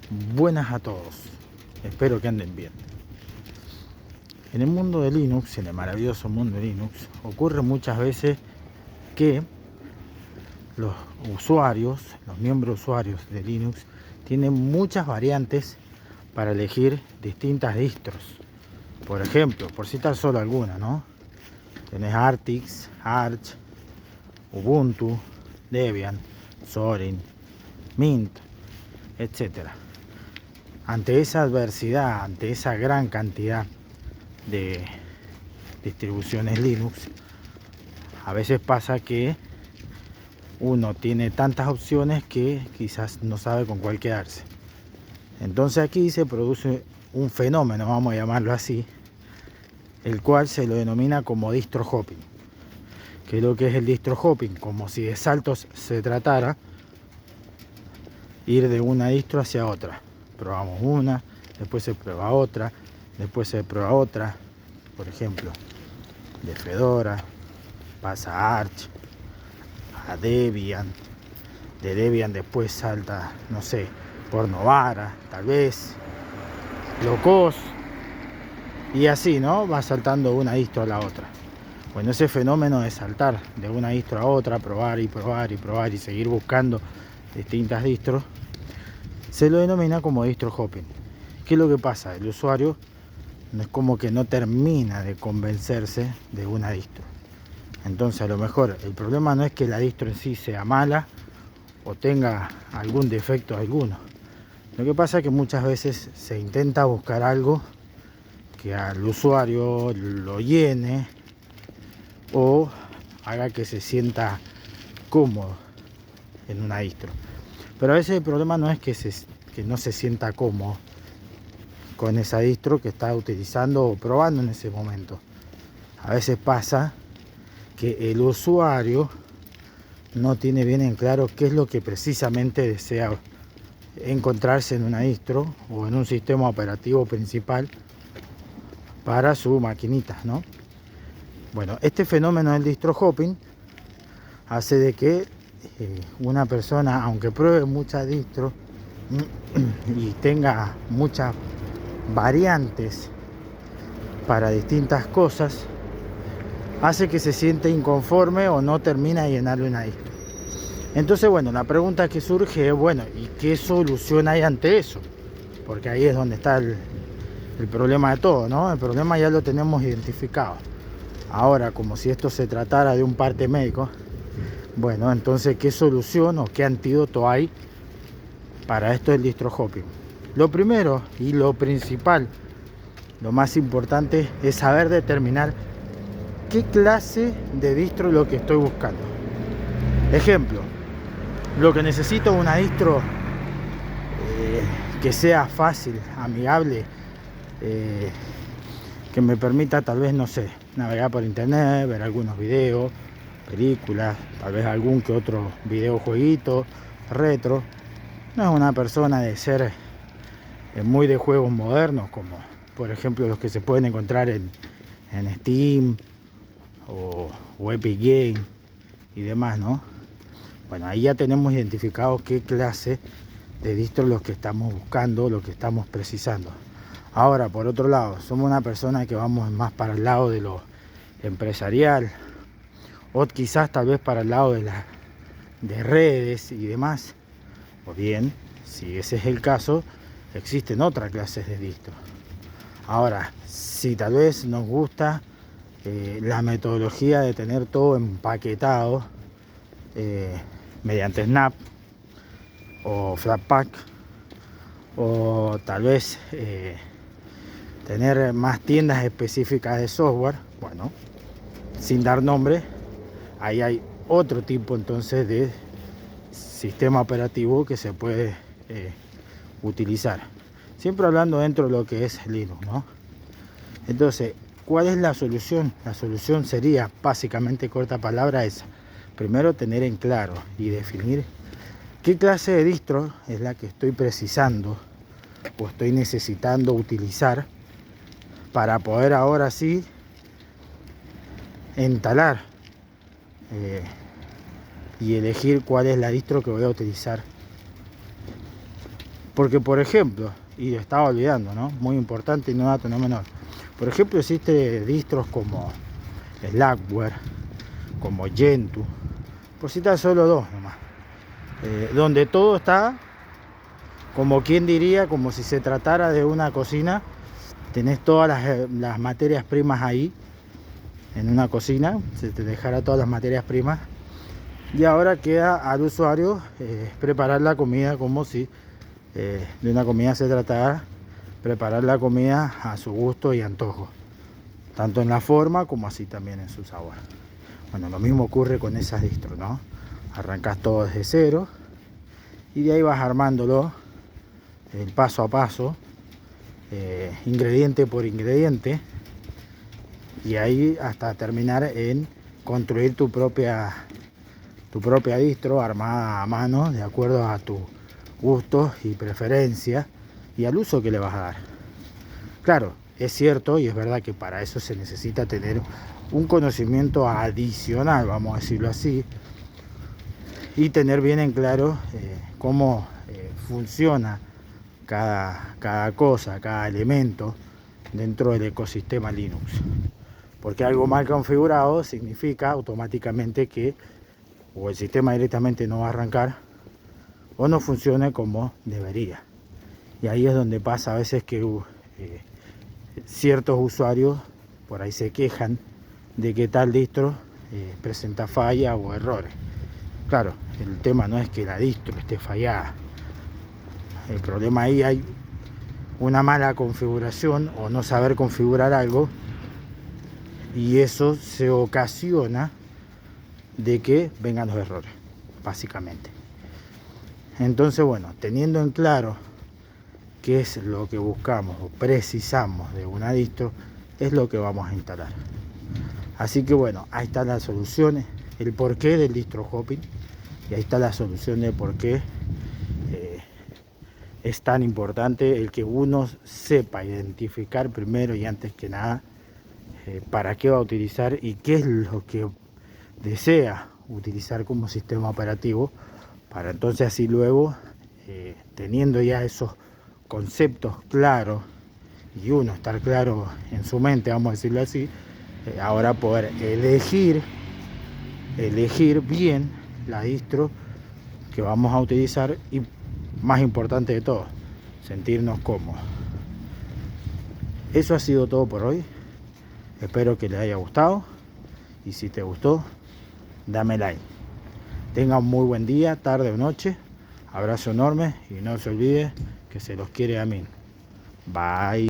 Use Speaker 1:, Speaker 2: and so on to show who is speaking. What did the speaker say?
Speaker 1: Buenas a todos, espero que anden bien. En el mundo de Linux, en el maravilloso mundo de Linux, ocurre muchas veces que los usuarios, los miembros usuarios de Linux, tienen muchas variantes para elegir distintas distros. Por ejemplo, por citar solo alguna, ¿no? Tenés Artix, Arch, Ubuntu, Debian, Zorin, Mint, etcétera. Ante esa adversidad, ante esa gran cantidad de distribuciones Linux, a veces pasa que uno tiene tantas opciones que quizás no sabe con cuál quedarse. Entonces aquí se produce un fenómeno, vamos a llamarlo así, el cual se lo denomina como distro hopping. ¿Qué es lo que es el distro hopping? Como si de saltos se tratara, ir de una distro hacia otra. Probamos una, después se prueba otra, después se prueba otra. Por ejemplo, de Fedora pasa a Arch, a Debian, de Debian después salta, no sé, por Novara, tal vez, Locos, y así, ¿no? Va saltando una distro a la otra. Bueno, ese fenómeno de saltar de una distro a otra, probar y probar y probar y seguir buscando distintas distros, se lo denomina como distro hopping. ¿Qué es lo que pasa? El usuario no es como que no termina de convencerse de una distro. Entonces a lo mejor el problema no es que la distro en sí sea mala o tenga algún defecto alguno. Lo que pasa es que muchas veces se intenta buscar algo que al usuario lo llene o haga que se sienta cómodo en una distro. Pero a veces el problema no es que no se sienta cómodo con esa distro que está utilizando o probando en ese momento. A veces pasa que el usuario no tiene bien en claro qué es lo que precisamente desea encontrarse en una distro o en un sistema operativo principal para su maquinita, ¿no? Bueno, este fenómeno del distro hopping hace de que una persona, aunque pruebe muchas distros y tenga muchas variantes para distintas cosas, hace que se siente inconforme o no termina de llenarle una distro. Entonces, bueno, la pregunta que surge es, bueno, ¿y qué solución hay ante eso? Porque ahí es donde está el problema de todo, ¿no? El problema ya lo tenemos identificado. Ahora, como si esto se tratara de un parte médico, bueno, entonces, ¿qué solución o qué antídoto hay para esto del distro hopping? Lo primero y lo principal, lo más importante, es saber determinar qué clase de distro es lo que estoy buscando. Ejemplo, lo que necesito es una distro que sea fácil, amigable, que me permita tal vez, no sé, navegar por internet, ver algunos videos, películas, tal vez algún que otro videojueguito retro. No es una persona de ser muy de juegos modernos, como por ejemplo los que se pueden encontrar en Steam o Epic Game y demás, ¿no? Bueno, ahí ya tenemos identificado qué clase de distro es lo que estamos buscando, lo que estamos precisando. Ahora, por otro lado, somos una persona que vamos más para el lado de lo empresarial o quizás tal vez para el lado de redes y demás. O bien, si ese es el caso, existen otras clases de distro. Ahora, si tal vez nos gusta la metodología de tener todo empaquetado mediante Snap o Flatpak, o tal vez tener más tiendas específicas de software, bueno, sin dar nombre, ahí hay otro tipo entonces de sistema operativo que se puede utilizar, siempre hablando dentro de lo que es Linux, ¿no? Entonces, ¿cuál es la solución? La solución sería, básicamente, corta palabra, esa. Primero, tener en claro y definir qué clase de distro es la que estoy precisando o estoy necesitando utilizar para poder ahora sí entalar y elegir cuál es la distro que voy a utilizar Porque, por ejemplo, y lo estaba olvidando, ¿no? Muy importante y no dato no menor. Por ejemplo, existe distros como Slackware, como Gentoo, por citar solo dos nomás, donde todo está, como quien diría, como si se tratara de una cocina. Tenés todas las materias primas ahí, en una cocina, se te dejará todas las materias primas. Y ahora queda al usuario preparar la comida como si de una comida se tratara, preparar la comida a su gusto y antojo, tanto en la forma como así también en su sabor. Bueno, lo mismo ocurre con esas distros, ¿no? Arrancas todo desde cero y de ahí vas armándolo el paso a paso, ingrediente por ingrediente, y ahí hasta terminar en construir tu propia distro armada a mano de acuerdo a tus gustos y preferencias y al uso que le vas a dar. Claro, es cierto y es verdad que para eso se necesita tener un conocimiento adicional, vamos a decirlo así, y tener bien en claro cómo funciona cada cosa, cada elemento dentro del ecosistema Linux. Porque algo mal configurado significa automáticamente que o el sistema directamente no va a arrancar o no funcione como debería. Y ahí es donde pasa a veces que ciertos usuarios por ahí se quejan de que tal distro presenta falla o errores. Claro, el tema no es que la distro esté fallada. El problema ahí hay una mala configuración o no saber configurar algo, y eso se ocasiona de que vengan los errores, básicamente. Entonces, bueno, teniendo en claro qué es lo que buscamos o precisamos de una distro, es lo que vamos a instalar. Así que bueno, ahí están las soluciones, el porqué del distro hopping, y ahí está la solución de por qué es tan importante el que uno sepa identificar primero y antes que nada para qué va a utilizar y qué es lo que desea utilizar como sistema operativo, para entonces así luego, teniendo ya esos conceptos claros y uno estar claro en su mente, vamos a decirlo así, ahora poder elegir bien la distro que vamos a utilizar y, más importante de todo, sentirnos cómodos. Eso ha sido todo por hoy. Espero que les haya gustado y si te gustó, dame like. Tengan un muy buen día, tarde o noche. Abrazo enorme y no se olvide que se los quiere a mí. Bye.